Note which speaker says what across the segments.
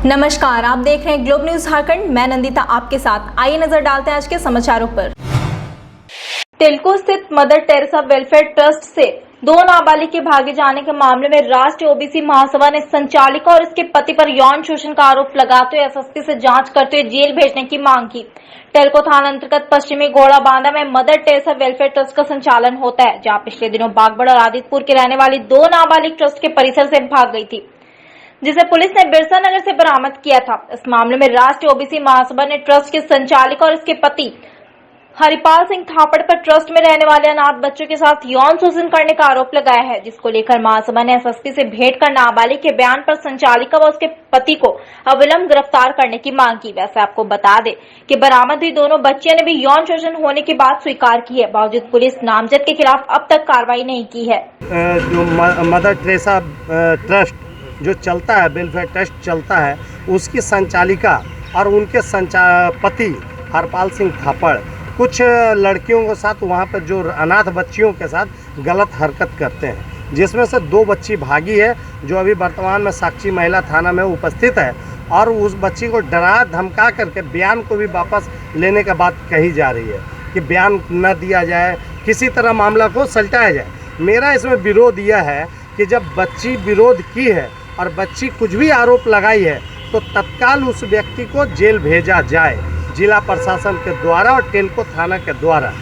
Speaker 1: नमस्कार, आप देख रहे हैं ग्लोब न्यूज झारखंड। मैं नंदिता आपके साथ। आइए नजर डालते हैं आज के समाचारों पर। टेल्को स्थित मदर टेरेसा वेलफेयर ट्रस्ट से 2 नाबालिग के भागे जाने के मामले में राष्ट्रीय ओबीसी महासभा ने संचालिका और उसके पति पर यौन शोषण का आरोप लगाते हुए एसएसपी से जांच करते हुए जेल भेजने की मांग की। टेल्को थाना अंतर्गत पश्चिमी घोड़ाबांधा में मदर टेरेसा वेलफेयर ट्रस्ट का संचालन होता है, जहां पिछले दिनों बागबड़ और आदितपुर के रहने वाली 2 नाबालिग ट्रस्ट के परिसर से भाग गई थी, जिसे पुलिस ने बिरसा नगर से बरामद किया था। इस मामले में राष्ट्रीय ओबीसी महासभा ने ट्रस्ट के संचालक और उसके पति हरिपाल सिंह थापड़ पर ट्रस्ट में रहने वाले अनाथ बच्चों के साथ यौन शोषण करने का आरोप लगाया है, जिसको लेकर महासभा ने एसएसपी से भेंट कर नाबालिग के बयान पर संचालिका व उसके पति को अविलंब गिरफ्तार करने की मांग की। वैसे आपको बता दें कि बरामद हुई दोनों बच्चियों ने भी यौन शोषण होने की बात स्वीकार की है। बावजूद पुलिस नामजद के खिलाफ अब तक कार्रवाई नहीं की है।
Speaker 2: जो मदर टेरेसा ट्रस्ट जो चलता है, वेलफेयर ट्रस्ट चलता है, उसकी संचालिका और उनके पति हरपाल सिंह थापड़ कुछ लड़कियों के साथ वहाँ पर जो अनाथ बच्चियों के साथ गलत हरकत करते हैं, जिसमें से 2 बच्ची भागी है जो अभी वर्तमान में साक्षी महिला थाना में उपस्थित है, और उस बच्ची को डरा धमका करके बयान को भी वापस लेने का बात कही जा रही है कि बयान न दिया जाए, किसी तरह मामला को सलटाया जाए। मेरा इसमें विरोध यह है कि जब बच्ची विरोध की है और बच्ची कुछ भी आरोप लगाई है तो तत्काल उस व्यक्ति को जेल भेजा जाए, जिला प्रशासन के द्वारा और टेल्को थाना के द्वारा।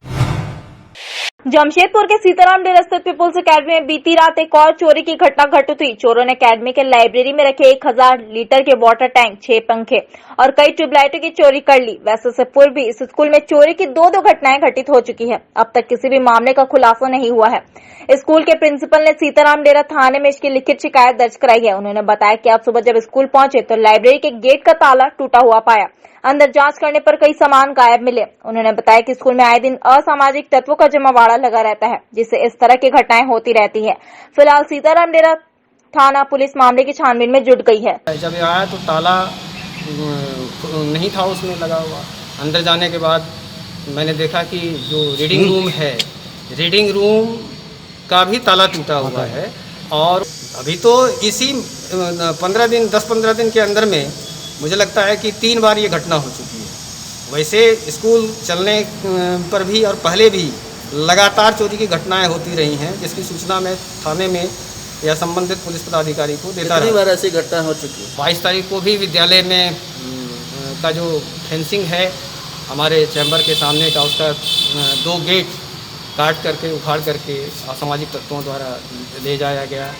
Speaker 1: जमशेदपुर के सीताराम डेरा स्थित पीपुल्स अकेडमी में बीती रात एक और चोरी की घटना घटित हुई। चोरों ने अकेडमी के लाइब्रेरी में रखे 1000 लीटर के वाटर टैंक, 6 पंखे और कई ट्यूबलाइटों की चोरी कर ली। वैसे से पूर्व भी इस स्कूल में चोरी की 2 घटनाएं घटित हो चुकी है। अब तक किसी भी मामले का खुलासा नहीं हुआ है। स्कूल के प्रिंसिपल ने सीताराम डेरा थाने में इसकी लिखित शिकायत दर्ज कराई है। उन्होंने बताया कि आज सुबह जब स्कूल पहुंचे तो लाइब्रेरी के गेट का ताला टूटा हुआ पाया। अंदर जांच करने पर कई सामान गायब मिले। उन्होंने बताया कि स्कूल में आए दिन असामाजिक तत्वों का जमावड़ा लगा रहता है, जिससे इस तरह की घटनाएं होती रहती है। फिलहाल सीताराम डेरा थाना पुलिस मामले की छानबीन में जुट गई है।
Speaker 3: जब आया तो ताला नहीं था उसमें लगा हुआ। अंदर जाने के बाद मैंने देखा कि जो रीडिंग रूम है, रीडिंग रूम का भी ताला टूटा हुआ है। और अभी तो इसी 10-15 दिन के अंदर में मुझे लगता है कि 3 बार ये घटना हो चुकी है। वैसे स्कूल चलने पर भी और पहले भी लगातार चोरी की घटनाएं होती रही हैं, जिसकी सूचना मैं थाने में या संबंधित पुलिस पदाधिकारी को देता रहा।
Speaker 4: 3 बार ऐसी घटना हो चुकी है।
Speaker 3: 22 तारीख को भी विद्यालय में का जो फेंसिंग है हमारे चैम्बर के सामने का, उसका 2 गेट काट करके उखाड़ करके असामाजिक तत्वों द्वारा ले जाया गया।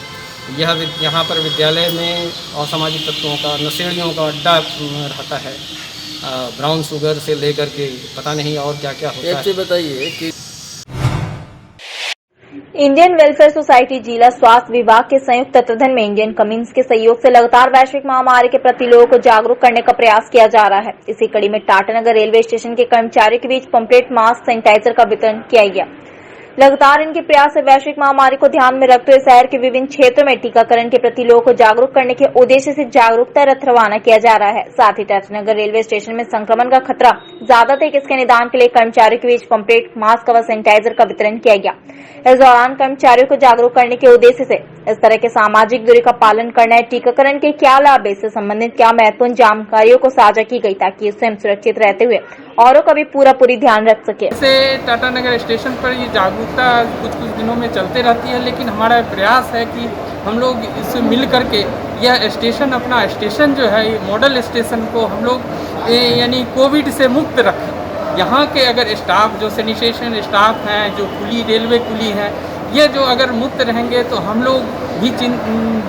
Speaker 3: यहाँ पर विद्यालय में असामाजिक तत्वों का, नशेड़ियों का अड्डा रहता है। ब्राउन शुगर से लेकर के पता नहीं और क्या क्या होता है।
Speaker 4: एक चीज बताइए कि
Speaker 1: इंडियन वेलफेयर सोसाइटी जिला स्वास्थ्य विभाग के संयुक्त तत्वाधान में इंडियन कम्युनिस्ट के सहयोग से लगातार वैश्विक महामारी के प्रति लोगों को जागरूक करने का प्रयास किया जा रहा है। इसी कड़ी में टाटानगर रेलवे स्टेशन के कर्मचारियों के बीच पंपलेट, मास्क, सैनिटाइजर का वितरण किया गया। लगातार इनके प्रयास से वैश्विक महामारी को ध्यान में रखते हुए शहर के विभिन्न क्षेत्रों में टीकाकरण के प्रति लोगों को जागरूक करने के उद्देश्य से जागरूकता रथ रवाना किया जा रहा है। साथ ही टाटानगर रेलवे स्टेशन में संक्रमण का खतरा ज्यादा था, इसके निदान के लिए कर्मचारियों के बीच पंपलेट, मास्क व सैनिटाइजर का वितरण किया गया। इस दौरान कर्मचारियों को जागरूक करने के उद्देश्य से इस तरह के सामाजिक दूरी का पालन करना है, टीकाकरण के क्या लाभ, इससे संबंधित क्या महत्वपूर्ण जानकारियों को साझा की गई, ताकि स्वयं सुरक्षित रहते हुए औरों का भी पूरी ध्यान रख सके।
Speaker 5: जैसे टाटानगर स्टेशन पर ये जागरूकता कुछ दिनों में चलते रहती है, लेकिन हमारा प्रयास है कि हम लोग इससे मिल करके यह स्टेशन, अपना स्टेशन जो है, ये मॉडल स्टेशन को हम लोग यानी कोविड से मुक्त रखें। यहाँ के अगर स्टाफ, जो सैनिटेशन स्टाफ हैं, जो कुली, रेलवे कुली हैं, ये जो अगर मुक्त रहेंगे तो हम लोग भी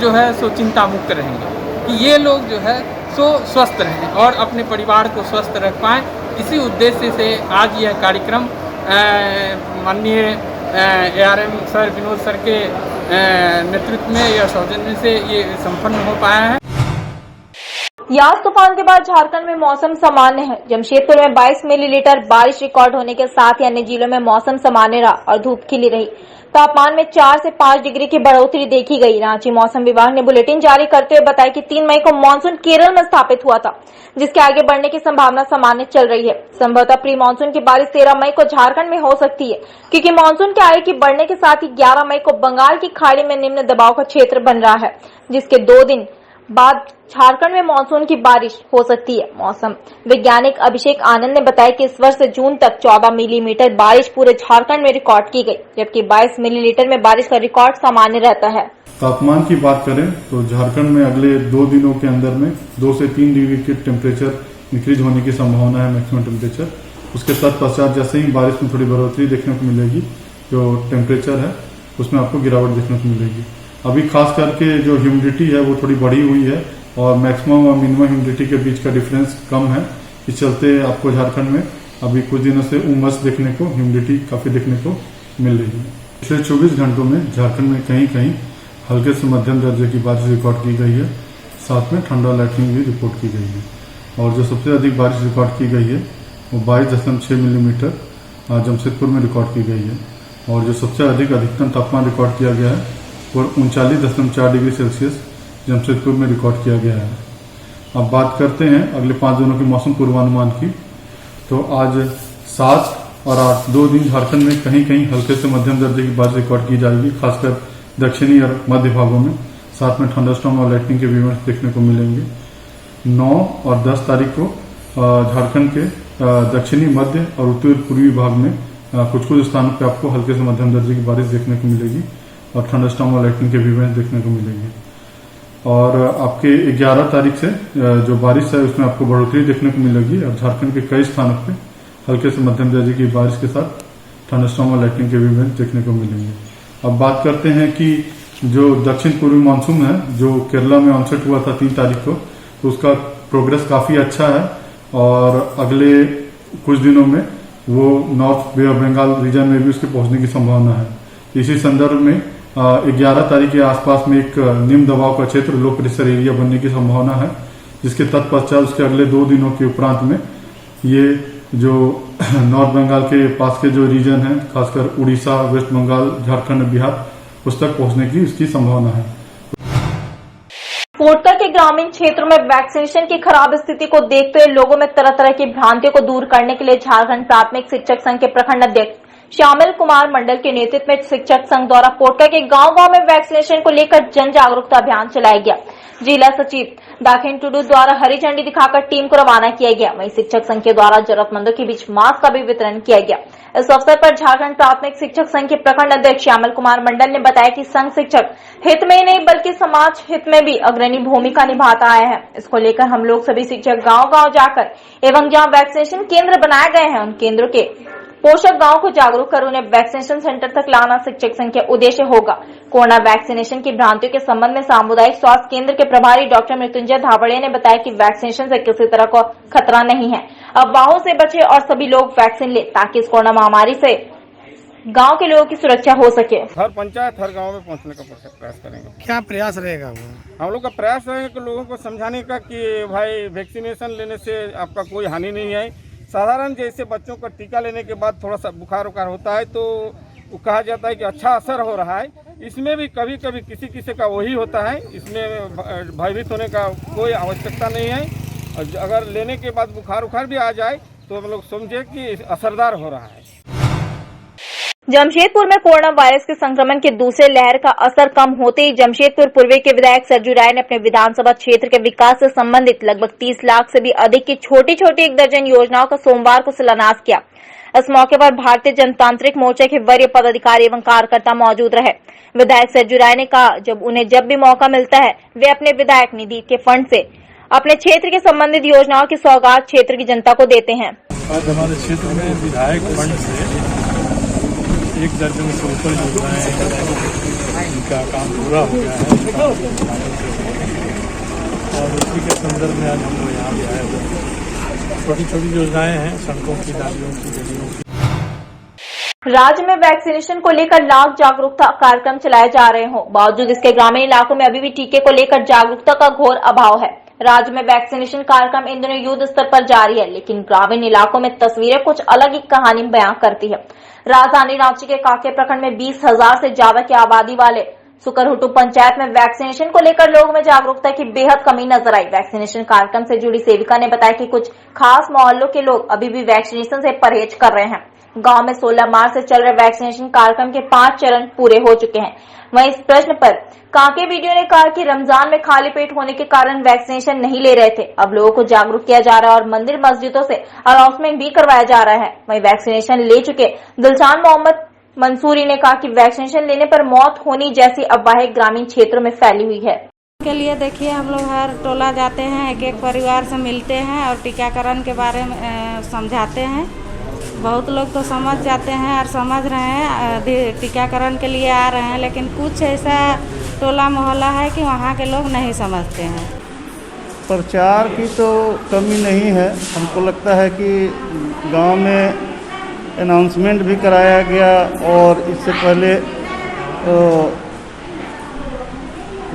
Speaker 5: जो है सो चिंता मुक्त रहेंगे कि ये लोग जो है सो स्वस्थ रहें और अपने परिवार को स्वस्थ रख पाएँ। इसी उद्देश्य से आज यह कार्यक्रम माननीय ARM सर, विनोद सर के नेतृत्व में या सौजन्य से ये संपन्न हो पाया है।
Speaker 1: यास तूफान के बाद झारखंड में मौसम सामान्य है। जमशेदपुर में 22 मिलीलीटर बारिश रिकॉर्ड होने के साथ ही अन्य जिलों में मौसम सामान्य रहा और धूप खिली रही। तापमान में 4 से 5 डिग्री की बढ़ोतरी देखी गई। रांची मौसम विभाग ने बुलेटिन जारी करते हुए बताया कि 3 मई को मानसून केरल में स्थापित हुआ था, जिसके आगे बढ़ने की संभावना सामान्य चल रही है। संभवतः प्री मानसून की बारिश 13 मई को झारखंड में हो सकती है, क्योंकि मानसून के आगे की बढ़ने के साथ ही 11 मई को बंगाल की खाड़ी में निम्न दबाव का क्षेत्र बन रहा है, जिसके 2 दिन बाद झारखंड में मानसून की बारिश हो सकती है। मौसम वैज्ञानिक अभिषेक आनंद ने बताया कि इस वर्ष जून तक 14 मिलीमीटर बारिश पूरे झारखंड में रिकॉर्ड की गई, जबकि 22 मिलीमीटर में बारिश का रिकॉर्ड सामान्य रहता है।
Speaker 6: तापमान की बात करें तो झारखंड में अगले 2 दिनों के अंदर में 2 से 3 डिग्री के टेम्परेचर इंक्रीज होने की संभावना है, मैक्सिमम टेम्परेचर। उसके तत्पश्चात जैसे ही बारिश में थोड़ी बढ़ोतरी देखने को मिलेगी, जो टेम्परेचर है उसमें आपको गिरावट देखने को मिलेगी। अभी खास करके जो ह्यूमिडिटी है वो थोड़ी बढ़ी हुई है और मैक्सिमम और मिनिमम ह्यूमिडिटी के बीच का डिफरेंस कम है। इस चलते आपको झारखंड में अभी कुछ दिनों से उमस देखने को, ह्यूमिडिटी काफी देखने को मिल रही है। पिछले 24 घंटों में झारखंड में कहीं कहीं हल्के से मध्यम दर्जे की बारिश रिकॉर्ड की गई है, साथ में ठंडा लाइटनिंग भी रिपोर्ट की गई है। और जो सबसे अधिक बारिश रिकॉर्ड की गई है वो 22.6 मिलीमीटर जमशेदपुर में रिकॉर्ड की गई है और जो सबसे अधिक अधिकतम तापमान रिकॉर्ड किया गया है वो 39.4 डिग्री सेल्सियस जमशेदपुर में रिकॉर्ड किया गया है। अब बात करते हैं अगले 5 दिनों के मौसम पूर्वानुमान की। तो आज 7 और 8 2 दिन झारखंड में कहीं कहीं हल्के से मध्यम दर्जे की बारिश रिकॉर्ड की जाएगी, खासकर दक्षिणी और मध्य भागों में। साथ में थंडरस्टॉर्म और लाइटनिंग के इवेंट्स देखने को मिलेंगे। 9 और 10 तारीख को झारखंड के दक्षिणी, मध्य और उत्तर पूर्वी भाग में कुछ स्थानों पर आपको हल्के से मध्यम दर्जे की बारिश देखने को मिलेगी और थंडरस्टॉर्म और लाइटनिंग के इवेंट्स देखने को मिलेंगे। और आपके 11 तारीख से जो बारिश है उसमें आपको बढ़ोतरी देखने को मिलेगी और झारखंड के कई स्थानों पे हल्के से मध्यम दर्जे की बारिश के साथ थंडरस्टॉर्म और लाइटनिंग के इवेंट्स देखने को मिलेंगे। अब बात करते हैं कि जो दक्षिण पूर्वी मानसून है जो केरला में ऑनसेट हुआ था 3 तारीख को, तो उसका प्रोग्रेस काफी अच्छा है और अगले कुछ दिनों में वो north bay of Bengal region में भी उसके पहुंचने की संभावना है। इसी संदर्भ में 11 तारीख के आसपास में एक निम्न दबाव का क्षेत्र, लो प्रेशर एरिया बनने की संभावना है, जिसके तत्पश्चात उसके अगले 2 दिनों के उपरांत में ये जो नॉर्थ बंगाल के पास के जो रीजन है, खासकर उड़ीसा, वेस्ट बंगाल, झारखंड, बिहार, उस तक पहुंचने की इसकी संभावना है।
Speaker 1: कोटका के ग्रामीण क्षेत्रों में वैक्सीनेशन की खराब स्थिति को देखते हुए लोगों में तरह तरह की भ्रांतियों को दूर करने के लिए झारखंड प्राथमिक शिक्षक संघ के प्रखंड अध्यक्ष श्यामल कुमार मंडल के नेतृत्व में शिक्षक संघ द्वारा कोटका के गांव-गांव में वैक्सीनेशन को लेकर जन जागरूकता अभियान चलाया गया। जिला सचिव दाखिन टुडू द्वारा हरी झंडी दिखाकर टीम को रवाना किया गया। वहीं शिक्षक संघ के द्वारा जरूरतमंदों के बीच मास्क का भी वितरण किया गया। इस अवसर पर झारखंड प्राथमिक शिक्षक संघ के प्रखंड अध्यक्ष श्यामल कुमार मंडल ने बताया कि संघ शिक्षक हित में ही नहीं बल्कि समाज हित में भी अग्रणी भूमिका निभाता आया है। इसको लेकर हम लोग सभी शिक्षक गांव-गांव जाकर एवं जहां वैक्सीनेशन केंद्र बनाए गए हैं उन केंद्रों के पोषक गांव को जागरूक कर उन्हें वैक्सीनेशन सेंटर तक लाना शिक्षक संघ का उद्देश्य होगा। कोरोना वैक्सीनेशन की भ्रांतियों के संबंध में सामुदायिक स्वास्थ्य केंद्र के प्रभारी डॉक्टर मृत्युंजय धावड़े ने बताया कि वैक्सीनेशन से किसी तरह का खतरा नहीं है। अफवाहों से बचे और सभी लोग वैक्सीन ले ताकि इस कोरोना महामारी से गांव के लोगों की सुरक्षा हो सके।
Speaker 7: हर पंचायत, हर गांव में पहुंचने का प्रयास करेंगे।
Speaker 8: क्या प्रयास रहेगा
Speaker 7: हम लोग का प्रयास रहेगा कि लोगों को समझाने का कि भाई वैक्सीनेशन लेने से आपका कोई हानि नहीं है। साधारण जैसे बच्चों का टीका लेने के बाद थोड़ा सा बुखार उखार होता है तो वो कहा जाता है कि अच्छा असर हो रहा है। इसमें भी कभी कभी किसी किसी का वही होता है। इसमें भयभीत होने का कोई आवश्यकता नहीं है। और अगर लेने के बाद बुखार उखार भी आ जाए तो हम लोग समझे कि असरदार हो रहा है।
Speaker 1: जमशेदपुर में कोरोना वायरस के संक्रमण के दूसरे लहर का असर कम होते ही जमशेदपुर पूर्वी के विधायक सरजू राय ने अपने विधानसभा क्षेत्र के विकास से संबंधित लगभग 30 लाख से भी अधिक की छोटी छोटी 1 दर्जन योजनाओं का सोमवार को शिलान्यास किया। इस मौके पर भारतीय जनतांत्रिक मोर्चा के वरीय पदाधिकारी एवं कार्यकर्ता मौजूद रहे। विधायक सरजू राय ने कहा उन्हें जब भी मौका मिलता है वे अपने विधायक निधि के फंड से अपने क्षेत्र के संबंधित योजनाओं की सौगात क्षेत्र की जनता को देते हैं।
Speaker 9: आज हमारे क्षेत्र में विधायक फंड से 1 दर्जन से ऊपर योजनाएं इनका काम पूरा हो गया है और उसी के संदर्भ में आज हम लोग यहाँ भी आए हुए। छोटी छोटी योजनाएं हैं, सड़कों की, नालियों की, गलियों की।
Speaker 1: राज्य में वैक्सीनेशन को लेकर लाख जागरूकता कार्यक्रम चलाए जा रहे हों, बावजूद इसके ग्रामीण इलाकों में अभी भी टीके को लेकर जागरूकता का घोर अभाव है। राज्य में वैक्सीनेशन कार्यक्रम इन दिनों युद्ध स्तर पर जारी है, लेकिन ग्रामीण इलाकों में तस्वीरें कुछ अलग ही कहानी बयां करती है। राजधानी रांची के काके प्रखंड में 20,000 से ज्यादा की आबादी वाले सुकरहुटू पंचायत में वैक्सीनेशन को लेकर लोगों में जागरूकता की बेहद कमी नजर आई। वैक्सीनेशन कार्यक्रम से जुड़ी सेविका ने बताया कि कुछ खास मोहल्लों के लोग अभी भी वैक्सीनेशन से परहेज कर रहे हैं। गांव में 16 मार्च से चल रहे वैक्सीनेशन कार्यक्रम के 5 चरण पूरे हो चुके हैं। वहीं इस प्रश्न पर कांके वीडियो ने कहा कि रमजान में खाली पेट होने के कारण वैक्सीनेशन नहीं ले रहे थे। अब लोगों को जागरूक किया जा रहा है और मंदिर मस्जिदों से अनाउंसमेंट भी करवाया जा रहा है। वहीं वैक्सीनेशन ले चुके दिलशान मोहम्मद मंसूरी ने कहा कि वैक्सीनेशन लेने पर मौत होने जैसी अफवाहें ग्रामीण क्षेत्रों में फैली हुई है।
Speaker 8: के लिए देखिए, हम लोग हर टोला जाते हैं, एक एक परिवार से मिलते हैं और टीकाकरण के बारे में समझाते हैं। बहुत लोग तो समझ जाते हैं और समझ रहे हैं, टीकाकरण के लिए आ रहे हैं, लेकिन कुछ ऐसा टोला मोहल्ला है कि वहाँ के लोग नहीं समझते हैं।
Speaker 10: प्रचार की तो कमी नहीं है, हमको लगता है कि गांव में अनाउंसमेंट भी कराया गया और इससे पहले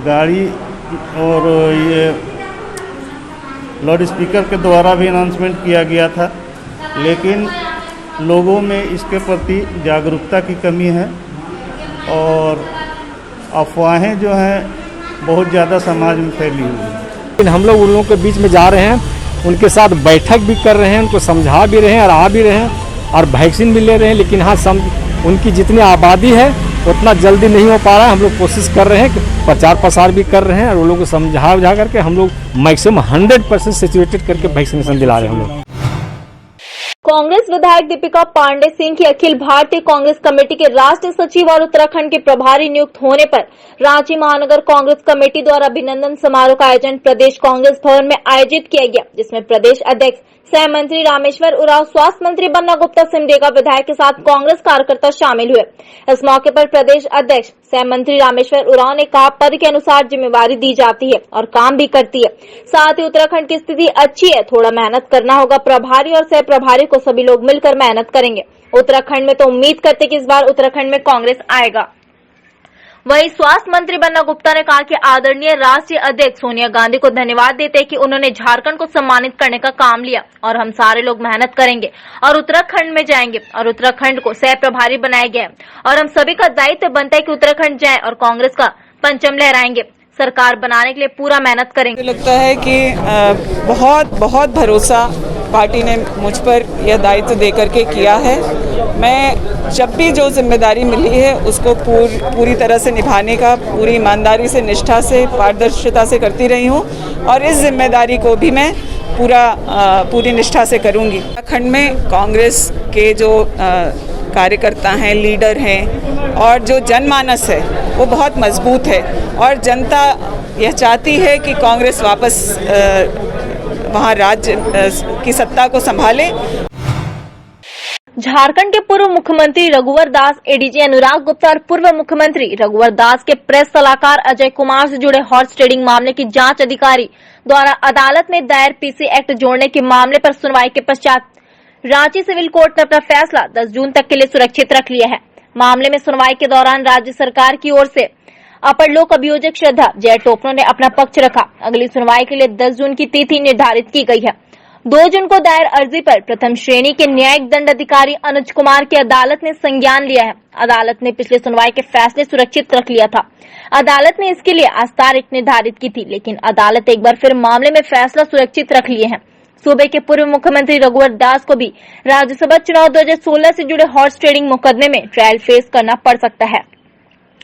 Speaker 10: गाड़ी और ये लाउड स्पीकर के द्वारा भी अनाउंसमेंट किया गया था, लेकिन लोगों में इसके प्रति जागरूकता की कमी है और अफवाहें जो हैं बहुत ज़्यादा समाज में फैली हुई है।
Speaker 11: लेकिन हम लोग उन लोगों के बीच में जा रहे हैं, उनके साथ बैठक भी कर रहे हैं, उनको समझा भी रहे हैं और आ भी रहे हैं और वैक्सीन भी ले रहे हैं। लेकिन हाँ, उनकी जितनी आबादी है उतना जल्दी नहीं हो पा रहा है। हम लोग कोशिश कर रहे हैं कि प्रचार प्रसार भी कर रहे हैं और उन लोगों को समझा करके हम लोग मैक्सिमम 100% सिचुएटेड करके वैक्सीनेशन दिला रहे हैं हम लोग।
Speaker 1: कांग्रेस विधायक दीपिका पांडे सिंह की अखिल भारतीय कांग्रेस कमेटी के राष्ट्रीय सचिव और उत्तराखंड के प्रभारी नियुक्त होने पर रांची महानगर कांग्रेस कमेटी द्वारा अभिनंदन समारोह का आयोजन प्रदेश कांग्रेस भवन में आयोजित किया गया, जिसमें प्रदेश अध्यक्ष सह मंत्री रामेश्वर उरांव, स्वास्थ्य मंत्री बन्ना गुप्ता, सिमडेगा विधायक के साथ कांग्रेस कार्यकर्ता शामिल हुए। इस मौके पर प्रदेश अध्यक्ष सह मंत्री रामेश्वर उरांव ने कहा, पद के अनुसार जिम्मेवारी दी जाती है और काम भी करती है। साथ ही उत्तराखंड की स्थिति अच्छी है, थोड़ा मेहनत करना होगा। प्रभारी और सह प्रभारी को सभी लोग मिलकर मेहनत करेंगे। उत्तराखंड में तो उम्मीद करते कि इस बार उत्तराखंड में कांग्रेस आएगा। वहीं स्वास्थ्य मंत्री बन्ना गुप्ता ने कहा कि आदरणीय राष्ट्रीय अध्यक्ष सोनिया गांधी को धन्यवाद देते कि उन्होंने झारखंड को सम्मानित करने का काम लिया और हम सारे लोग मेहनत करेंगे और उत्तराखंड में जाएंगे और उत्तराखंड को सह प्रभारी बनाया गया है और हम सभी का दायित्व बनता है कि उत्तराखंड जाए और कांग्रेस का परचम लहराएंगे। सरकार बनाने के लिए पूरा मेहनत करेंगे।
Speaker 12: मुझे लगता है कि बहुत भरोसा पार्टी ने मुझ पर यह दायित्व देकर के किया है। मैं जब भी जो जिम्मेदारी मिली है उसको पूरी तरह से निभाने का पूरी ईमानदारी से, निष्ठा से, पारदर्शिता से करती रही हूँ और इस जिम्मेदारी को भी मैं पूरी निष्ठा से करूँगी। उत्तराखंड में कांग्रेस के जो कार्यकर्ता हैं, लीडर हैं और जो जनमानस है वो बहुत मजबूत है और जनता यह चाहती है कि कांग्रेस वापस वहाँ राज्य की सत्ता को संभाले।
Speaker 1: झारखंड के पूर्व मुख्यमंत्री रघुवर दास, एडीजी अनुराग गुप्ता और पूर्व मुख्यमंत्री रघुवर दास के प्रेस सलाहकार अजय कुमार से जुड़े हॉर्स ट्रेडिंग मामले की जांच अधिकारी द्वारा अदालत में दायर पीसी एक्ट जोड़ने के मामले पर सुनवाई के पश्चात रांची सिविल कोर्ट ने अपना फैसला 10 जून तक के लिए सुरक्षित रख लिया है। मामले में सुनवाई के दौरान राज्य सरकार की ओर से अपर लोक अभियोजक श्रद्धा जय टोपनो ने अपना पक्ष रखा। अगली सुनवाई के लिए 10 जून की तिथि निर्धारित की गई है। 2 जून को दायर अर्जी पर प्रथम श्रेणी के न्यायिक दंड अधिकारी अनुज कुमार की अदालत ने संज्ञान लिया है। अदालत ने पिछले सुनवाई के फैसले सुरक्षित रख लिया था। अदालत ने इसके लिए आज तारीख निर्धारित की थी, लेकिन अदालत एक बार फिर मामले में फैसला सुरक्षित रख लिए हैं। सूबे के पूर्व मुख्यमंत्री रघुवर दास को भी राज्यसभा चुनाव 2016 से जुड़े हॉर्स ट्रेडिंग मुकदमे में ट्रायल फेस करना पड़ सकता है।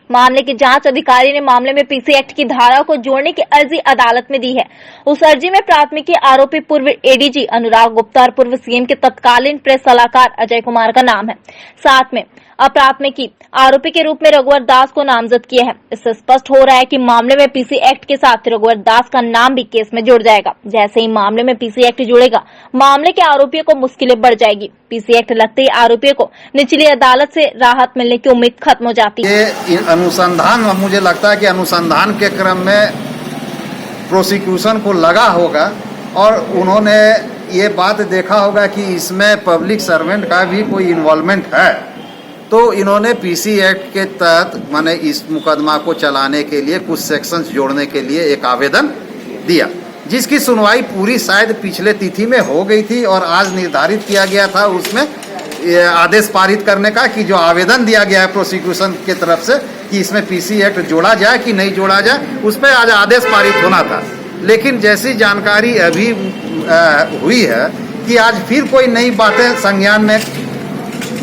Speaker 1: मामले के जांच अधिकारी ने मामले में पीसी एक्ट की धारा को जोड़ने की अर्जी अदालत में दी है। उस अर्जी में प्राथमिकी आरोपी पूर्व एडीजी अनुराग गुप्ता और पूर्व सीएम के तत्कालीन प्रेस सलाहकार अजय कुमार का नाम है। साथ में अप्राथमिकी आरोपी के रूप में रघुवर दास को नामजद किया है। इससे स्पष्ट हो रहा है कि मामले में पीसी एक्ट के साथ रघुवर दास का नाम भी केस में जुड़ जाएगा। जैसे ही मामले में पीसी एक्ट जुड़ेगा, मामले के आरोपियों को मुश्किलें बढ़ जाएगी। पीसी एक्ट लगते ही आरोपियों को निचली अदालत से राहत मिलने की उम्मीद खत्म हो जाती है।
Speaker 13: ये अनुसंधान, मुझे लगता है कि अनुसंधान के क्रम में प्रोसिक्यूशन को लगा होगा और उन्होंने ये बात देखा होगा कि इसमें पब्लिक सर्वेंट का भी कोई इन्वॉल्वमेंट है, तो इन्होंने पीसी एक्ट के तहत माने इस मुकदमा को चलाने के लिए कुछ सेक्शंस जोड़ने के लिए एक आवेदन दिया, जिसकी सुनवाई पूरी शायद पिछले तिथि में हो गई थी और आज निर्धारित किया गया था उसमें आदेश पारित करने का कि जो आवेदन दिया गया है प्रोसिक्यूशन की तरफ से कि इसमें पीसी एक्ट जोड़ा जाए कि नहीं जोड़ा जाए, उस पर आज आदेश पारित होना था। लेकिन जैसी जानकारी अभी हुई है कि आज फिर कोई नई बातें संज्ञान में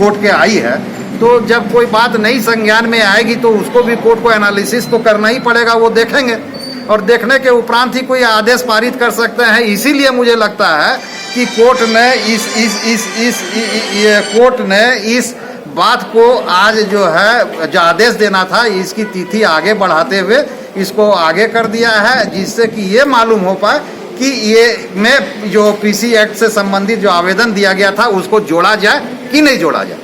Speaker 13: कोर्ट के आई है, तो जब कोई बात नई संज्ञान में आएगी तो उसको भी कोर्ट को एनालिसिस तो करना ही पड़ेगा, वो देखेंगे और देखने के उपरांत ही कोई आदेश पारित कर सकते हैं। इसीलिए मुझे लगता है कि कोर्ट ने इस बात को आज जो है जो आदेश देना था, इसकी तिथि आगे बढ़ाते हुए इसको आगे कर दिया है, जिससे कि ये मालूम हो पाए कि ये में जो पीसी एक्ट से संबंधित जो आवेदन दिया गया था उसको जोड़ा जाए कि नहीं जोड़ा जाए।